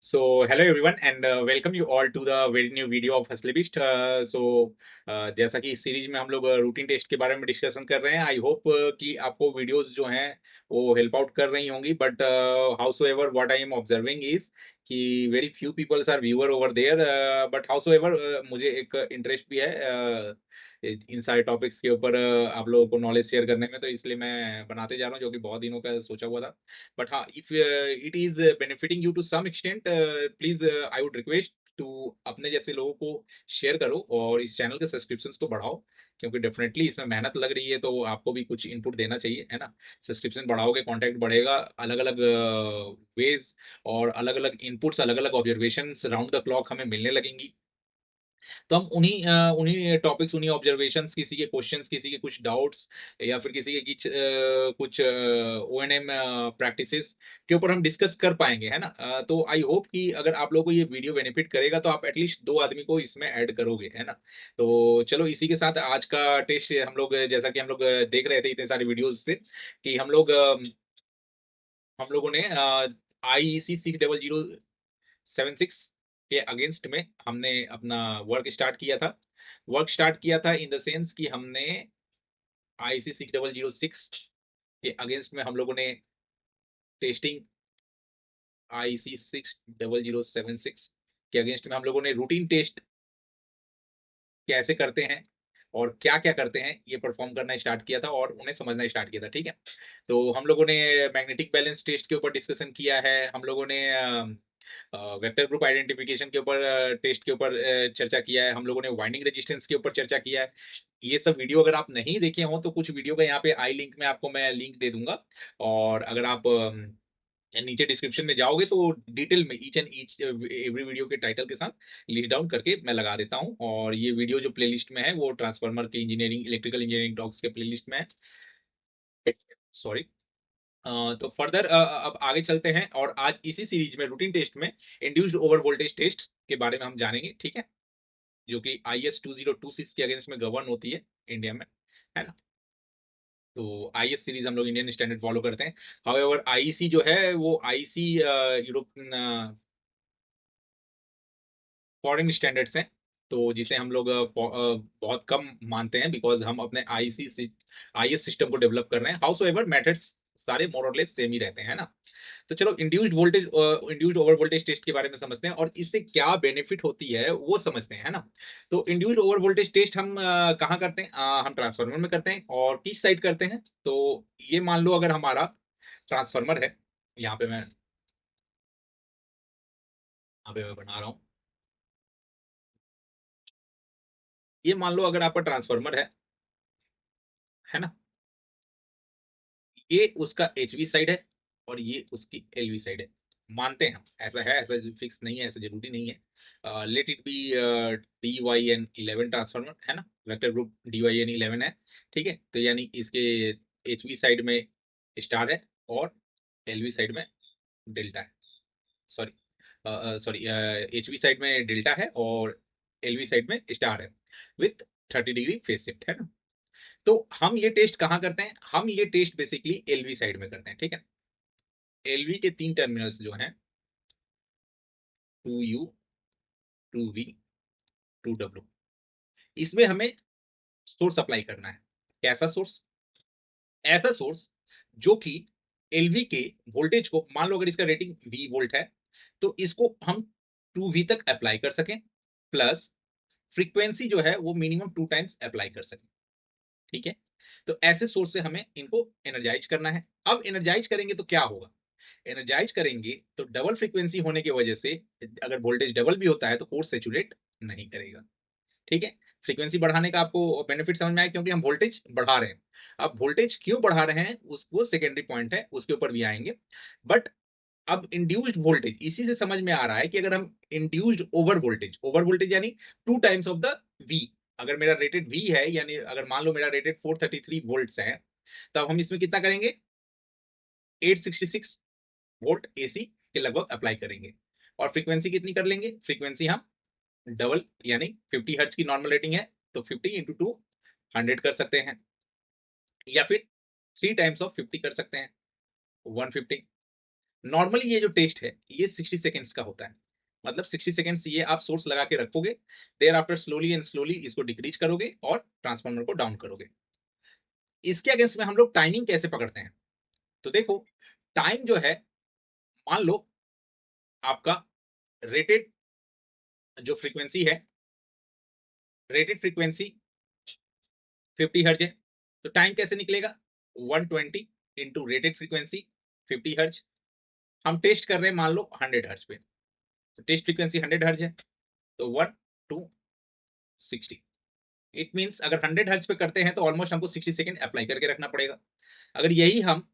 Hello everyone and welcome you all to the very new video of Hustlebeast. जैसा कि इस series में हम लोग रूटीन टेस्ट के बारे में डिस्कशन कर रहे हैं। आई होप कि आपको वीडियोस जो हैं वो हेल्प आउट कर रही होंगी, but however what I am observing is कि very few peoples are viewer over there, but however मुझे एक इंटरेस्ट भी है इन सारे टॉपिक्स के ऊपर आप लोगों को नॉलेज शेयर करने में, तो इसलिए मैं बनाते जा रहा हूँ, जो कि बहुत दिनों का सोचा हुआ था। But if it is benefiting you to some extent, please I would request to अपने जैसे लोगों को शेयर करो और इस चैनल के सब्सक्रिप्शंस को बढ़ाओ, क्योंकि डेफिनेटली इसमें मेहनत लग रही है, तो आपको भी कुछ इनपुट देना चाहिए, है ना। सब्सक्रिप्शन बढ़ाओगे, कांटेक्ट बढ़ेगा, अलग अलग वेज और अलग अलग इनपुट्स, अलग अलग ऑब्जर्वेशंस राउंड द क्लॉक हमें मिलने लगेंगी। तो हम उन्हीं टॉपिक्स, उन्हीं ऑब्जर्वेशंस, किसी के क्वेश्चंस, किसी के कुछ डाउट्स या फिर किसी के कुछ ओएनएम प्रैक्टिसेस के ऊपर हम डिस्कस कर पाएंगे, है ना। तो आई होप कि अगर आप लोगों को ये वीडियो बेनिफिट करेगा तो आप एटलीस्ट 2 आदमी को इसमें ऐड करोगे, है ना। तो चलो, इसी के साथ आज का टेस्ट हम लोग, जैसा कि हम लोग देख रहे थे इतने सारे वीडियोज से, कि हम लोगों ने IEC 60076 के अगेंस्ट में हमने अपना वर्क स्टार्ट किया था। वर्क स्टार्ट किया था इन द सेंस कि हमने IC 6006 के अगेंस्ट में हम लोगों ने टेस्टिंग, IC 60076 के अगेंस्ट में हम लोगों ने रूटीन टेस्ट कैसे करते हैं और क्या-क्या करते हैं, ये परफॉर्म करना स्टार्ट किया था और उन्हें समझना स्टार्ट किया था, ठीक है। तो हम लोगों ने मैग्नेटिक बैलेंस टेस्ट के ऊपर डिस्कशन किया है, हम लोगों ने वेक्टर ग्रुप आइडेंटिफिकेशन के ऊपर टेस्ट के ऊपर चर्चा किया है, हम लोगों ने वाइंडिंग रेजिस्टेंस के ऊपर चर्चा किया है। ये सब वीडियो अगर आप नहीं देखे हों तो कुछ वीडियो का यहाँ पे आई लिंक में आपको मैं लिंक दे दूंगा, और अगर आप नीचे डिस्क्रिप्शन में जाओगे तो डिटेल में each and each every video के टाइटल के साथ लिस्ट डाउन करके मैं लगा देता हूँ, और ये वीडियो जो प्लेलिस्ट में है वो ट्रांसफार्मर के इंजीनियरिंग, इलेक्ट्रिकल इंजीनियरिंग टॉक्स के प्लेलिस्ट में है। सॉरी। तो फर्दर अब आगे चलते हैं, और आज इसी सीरीज में रूटीन टेस्ट में इंड्यूस्ड ओवर वोल्टेज टेस्ट के बारे में हम जानेंगे, ठीक है, जो कि IS 2026 के अगेंस्ट में गवर्न होती है इंडिया में, है ना। तो IS सीरीज हम लोग इंडियन स्टैंडर्ड फॉलो करते हैं। हाउएवर IEC जो है वो IEC यूरोपियन फॉरेन स्टैंडर्ड्स हैं, तो जिसे हम लोग बहुत कम मानते हैं, बिकॉज हम अपने IS सिस्टम को डेवलप कर रहे हैं। हाउस एवर मेथड्स सारे मोर और लेस सेम ही रहते हैं, है ना। तो चलो, इंड्यूस्ड ओवर वोल्टेज टेस्ट के बारे में समझते हैं और इससे क्या बेनिफिट होती है वो समझते हैं, है ना। तो इंड्यूस्ड ओवर वोल्टेज टेस्ट हम कहाँ करते हैं? हम ट्रांसफार्मर में करते हैं, और किस साइड करते हैं? तो ये मान लो अगर हमारा ट्रांसफार्मर है, यहाँ पे मैं बना रहा हूँ, ये मान लो अगर आपका ट्रांसफार्मर है ना, ये उसका HV साइड है और ये उसकी LV साइड है। मानते हैं हम, ऐसा है, ऐसा फिक्स नहीं है, ऐसा जरूरी नहीं है। Let it be DYN11 transformer, है ना, वेक्टर ग्रुप DYN11 है, ठीक है। तो यानी इसके HV साइड में स्टार है और LV साइड में डेल्टा है। सॉरी, सॉरी, HV साइड में डेल्टा है और LV साइड में स्टार है, विथ 30 डिग्री फेज शिफ्ट, है ना। तो हम ये टेस्ट कहाँ करते हैं? हम ये टेस्ट बेसिकली LV साइड में करते हैं, ठीक है। LV के 3 टर्मिनल्स जो हैं, 2U, 2V, 2W, इसमें हमें सोर्स अप्लाई करना है। कैसा सोर्स? ऐसा सोर्स जो कि LV के वोल्टेज को, मान लो अगर इसका रेटिंग V वोल्ट है, तो इसको हम 2V तक अप्लाई कर सकें, प्लस फ्रीक्वेंसी जो है वो मिनिमम 2 टाइम्स अप्लाई कर सकें, ठीक है। तो ऐसे सोर्स से हमें इनको एनर्जाइज करना है। अब एनर्जाइज करेंगे तो क्या होगा? एनर्जाइज करेंगे तो डबल फ्रीक्वेंसी होने की वजह से, अगर वोल्टेज डबल भी होता है तो कोर्स सैचुरेट नहीं करेगा, ठीक है। फ्रीक्वेंसी बढ़ाने का आपको बेनिफिट समझ में आया, क्योंकि हम वोल्टेज बढ़ा रहे हैं। अब वोल्टेज क्यों बढ़ा रहे हैं उसको सेकेंडरी पॉइंट है, उसके ऊपर भी आएंगे। बट अब इंड्यूस्ड वोल्टेज, इसी से समझ में आ रहा है कि अगर हम इंड्यूस्ड ओवर वोल्टेज यानी 2 टाइम्स ऑफ द V, अगर मेरा रेटेड V है, यानी अगर मान लो मेरा रेटेड 433 वोल्ट्स है, तब हम इसमें कितना करेंगे? 866 वोल्ट AC के लगभग अप्लाई करेंगे, और फ्रीक्वेंसी कितनी कर लेंगे? फ्रीक्वेंसी हम डबल, यानी 50 हर्ट्ज की नॉर्मल रेटिंग है, तो 50 इंटू 2 100 कर सकते हैं, या फिर 3 टाइम्स ऑफ 50 कर सकते हैं, 150। नॉर्मली ये जो टेस्ट है ये 60 सेकेंड्स का होता है, मतलब 60 सेकेंड्स ये आप सोर्स लगा के रखोगे, thereafter slowly and slowly इसको डिक्रीज करोगे और ट्रांसफार्मर को डाउन करोगे। इसके अगेंस्ट में हम लोग टाइमिंग कैसे पकड़ते हैं? तो देखो, टाइम जो है, मान लो आपका रेटेड जो फ्रीक्वेंसी है, रेटेड फ्रीक्वेंसी 50 हर्ज है, तो टाइम कैसे निकलेगा? 120 इंटू रेटेड फ्रीक्वेंसी 50 हर्ज। हम टेस्ट कर रहे हैं मान लो 100 हर्ज पे, तो टेस्ट फ्रीक्वेंसी 100 हर्ज है, तो 1 2 60। इट मींस अगर 100 हर्ज पे करते हैं तो ऑलमोस्ट हमको 60 सेकंड अप्लाई करके रखना पड़ेगा। अगर यही हम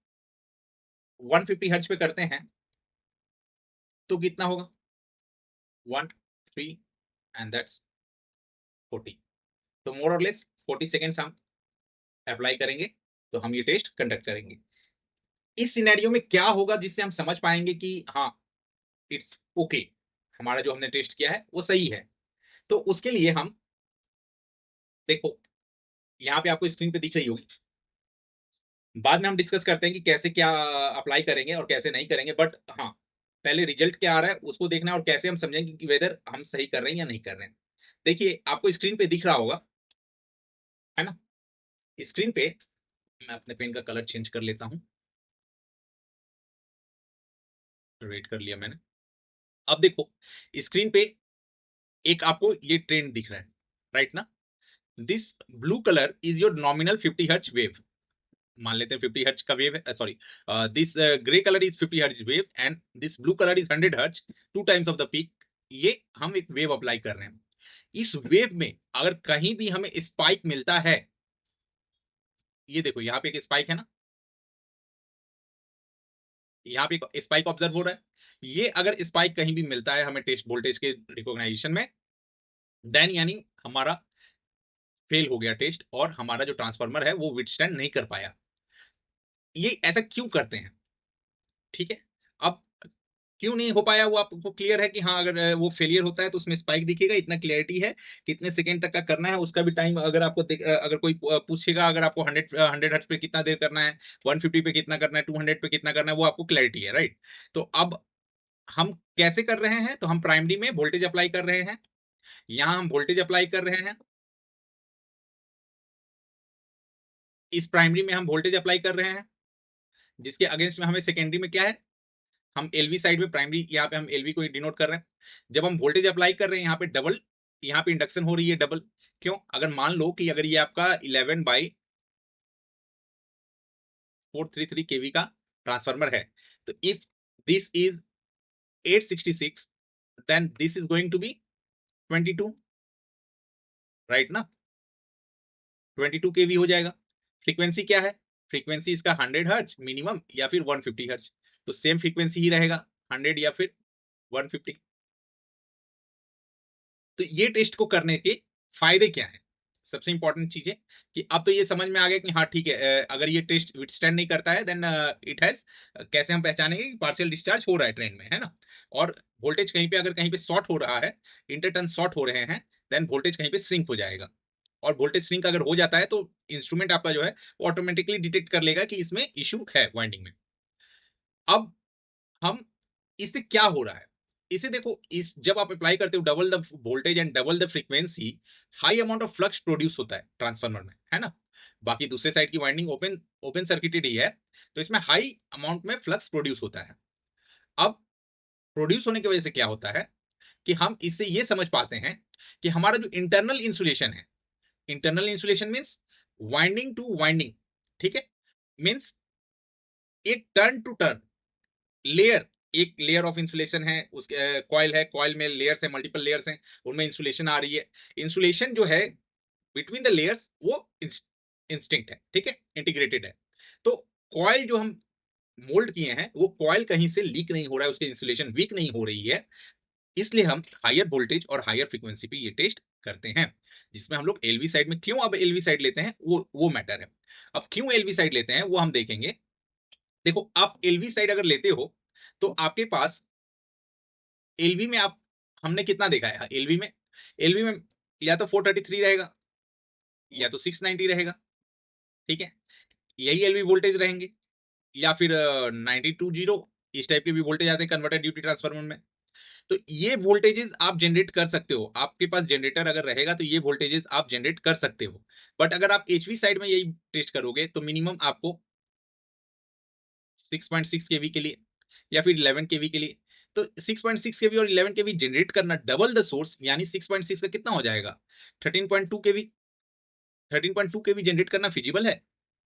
150 हर्ज पे करते हैं तो कितना होगा? 1 3 एंड दैट्स 40। तो मोर और लेस 40 सेकंड्स हम अप्लाई करेंगे, तो हम ये टेस्ट कंडक्ट करेंगे। इस सिनेरियो में क्या होगा जिससे हम समझ पाएंगे कि हाँ, इट्स ओके, हमारा जो हमने टेस्ट किया है वो सही है? तो उसके लिए हम देखो, यहाँ पे आपको स्क्रीन पे दिख रही होगी, बाद में हम डिस्कस करते हैं कि कैसे क्या अप्लाई करेंगे और कैसे नहीं करेंगे, बट हाँ, पहले रिजल्ट क्या आ रहा है उसको देखना है और कैसे हम समझेंगे कि वेदर हम सही कर रहे हैं या नहीं कर रहे हैं। देखिए, आपको स्क्रीन पे दिख रहा होगा, है ना? स्क्रीन पे मैं अपने पेन का कलर चेंज कर लेता हूँ। रेड कर लिया मैंने। अब देखो, स्क्रीन पे एक आपको ये ट्रेंड दिख रहा है, राइट ना? This blue colour is your nominal 50 hertz wave. मान लेते हैं 50 हर्ट्ज का वेव है, sorry, this grey colour is 50 hertz wave and this blue colour is 100 hertz, two times of the peak. ये हम एक वेव अप्लाई कर रहे हैं। इस वेव में अगर कहीं भी हमें स्पाइक मिलता है, ये देखो यहाँ पे एक स्पाइक है ना, यहाँ पे एक स्पाइक ऑब्जर्व हो रहा है। ये अगर स्पाइक कहीं भी मिलता है हमें टेस्ट वोल्टेज के रिकॉग्नाइजेशन में, देन यानी हमारा फेल हो गया टेस्ट और हमारा जो ट्रांसफार्मर है वो विथस्टैंड नहीं कर पाया। ये ऐसा क्यों करते हैं? ठीक है, अब क्यों नहीं हो पाया वो आपको क्लियर है कि हाँ, अगर वो फेलियर होता है तो उसमें स्पाइक दिखेगा, इतना क्लियरिटी है। कितने सेकंड तक का करना है उसका भी टाइम अगर आपको अगर कोई पूछेगा, अगर आपको 100 हर्ट्ज पे कितना देर करना है, 150 पे कितना करना है, 200 पे कितना करना है, वो आपको क्लैरिटी है, राइट? तो अब हम कैसे कर रहे हैं? तो हम प्राइमरी में वोल्टेज अप्लाई कर रहे हैं, यहाँ हम वोल्टेज अप्लाई कर रहे हैं, इस प्राइमरी में हम वोल्टेज अप्लाई कर रहे हैं, जिसके अगेंस्ट में हमें सेकेंडरी में क्या है, हम एलवी साइड में, प्राइमरी यहाँ पे हम एलवी को डिनोट कर रहे हैं। जब हम वोल्टेज अप्लाई कर रहे हैं यहाँ पे डबल, यहाँ पे इंडक्शन हो रही है डबल। क्यों? अगर मान लो कि अगर ये आपका 11/433 केवी का ट्रांसफार्मर है, तो if this is 866, then this is going to be 22, right ना? 22 केवी हो जाएगा। फ्रीक्वेंसी क्या है? फ्रीक्वेंसी इसका 100 हर्ट्ज मिनिमम या फिर 150 हर्ट्ज, तो सेम फ्रीक्वेंसी ही रहेगा, 100 या फिर 150। तो ये टेस्ट को करने के फायदे क्या है? सबसे इंपॉर्टेंट चीज है कि अब तो ये समझ में आ गया कि हाँ ठीक है, अगर ये टेस्ट विथस्टैंड नहीं करता है देन इट हैज, कैसे हम पहचानेंगे कि पार्शियल डिस्चार्ज हो रहा है ट्रेन में, है ना? और वोल्टेज कहीं पे अगर कहीं पे शॉर्ट हो रहा है, इंटरटर्न शॉर्ट हो रहे हैं, देन वोल्टेज कहीं पे श्रिंक हो जाएगा। और वोल्टेज श्रिंक अगर हो जाता है तो इंस्ट्रूमेंट आपका जो है वो ऑटोमेटिकली डिटेक्ट कर लेगा कि इसमें इश्यू है वाइंडिंग में। अब हम, इससे क्या हो रहा है? इसे देखो, इस जब आप अप्लाई करते हो double the voltage and double the frequency, high amount of flux produce होता है ट्रांसफार्मर में, है ना? बाकी दूसरे साइड की वाइंडिंग ओपन ओपन सर्किटेड ही है, तो इसमें हाई अमाउंट में फ्लक्स प्रोड्यूस होता है। अब प्रोड्यूस होने की वजह से क्या होता है कि हम इससे ये समझ पाते हैं कि हमारा जो इंटरनल इंसुलेशन है, internal insulation means winding to winding, ठीक है? मीन्स एक टर्न टू टर्न लेयर, एक लेयर ऑफ इंसुलेशन है, उसके कॉइल है, कॉइल में लेयर्स है, मल्टीपल लेयर्स हैं, उनमें इंसुलेशन आ रही है। इंसुलेशन जो है बिटवीन द लेयर्स वो इंस्टिंक्ट है, ठीक है, इंटीग्रेटेड है। तो कॉइल जो हम मोल्ड किए हैं वो कॉइल कहीं से लीक नहीं हो रहा है, उसकी इंसुलेशन वीक नहीं हो रही है, इसलिए हम हायर वोल्टेज और हायर फ्रीक्वेंसी पे ये टेस्ट करते हैं, जिसमें हम लोग एलवी साइड में क्यों अब एलवी साइड लेते हैं वो मैटर है। अब क्यों एलवी साइड लेते हैं वो हम देखेंगे। देखो, आप एलवी साइड अगर लेते हो तो आपके पास एलवी में आप, हमने कितना देखा है एलवी में या तो 433 रहेगा या तो 690 रहेगा, ठीक है? यही एलवी वोल्टेज रहेंगे, या फिर 9220 इस टाइप के भी वोल्टेज आते हैं कन्वर्टर ड्यूटी ट्रांसफार्मर में। तो ये वोल्टेजेस आप जनरेट कर सकते हो, आपके पास जनरेटर अगर रहेगा तो ये वोल्टेजेस आप जनरेट कर सकते हो। बट अगर आप एचवी साइड में यही टेस्ट करोगे तो मिनिमम आपको 6.6 केवी के लिए या फिर 11 केवी के लिए, तो 6.6 केवी और 11 केवी जनरेट करना डबल द सोर्स, यानी 6.6 का कितना हो जाएगा 13.2 केवी। 13.2 केवी जनरेट करना फिजिबल है?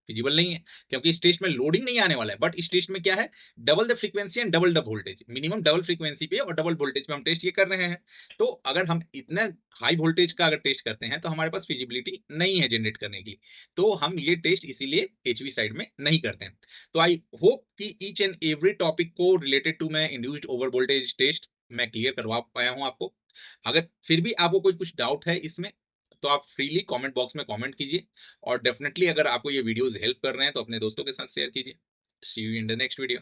फिजिबल नहीं है, क्योंकि इस टेस्ट में लोडिंग नहीं आने वाला है। बट इस टेस्ट में क्या है, double the frequency and double the voltage, minimum double frequency पे और डबल वोल्टेज पे हम टेस्ट ये कर रहे हैं। तो अगर हम इतना हाई वोल्टेज का अगर टेस्ट करते हैं तो हमारे पास फिजिबिलिटी नहीं है जनरेट करने की, तो हम ये टेस्ट इसीलिए एचवी साइड में नहीं करते हैं। तो आई होप कि ईच एंड एवरी टॉपिक को रिलेटेड टू मैं इंड्यूस्ड ओवर वोल्टेज टेस्ट मैं क्लियर करवा पाया हूं आपको। अगर फिर भी आपको कोई कुछ डाउट है इसमें तो आप फ्रीली कमेंट बॉक्स में कमेंट कीजिए, और डेफिनेटली अगर आपको ये वीडियोस हेल्प कर रहे हैं तो अपने दोस्तों के साथ शेयर कीजिए। See you in the next video.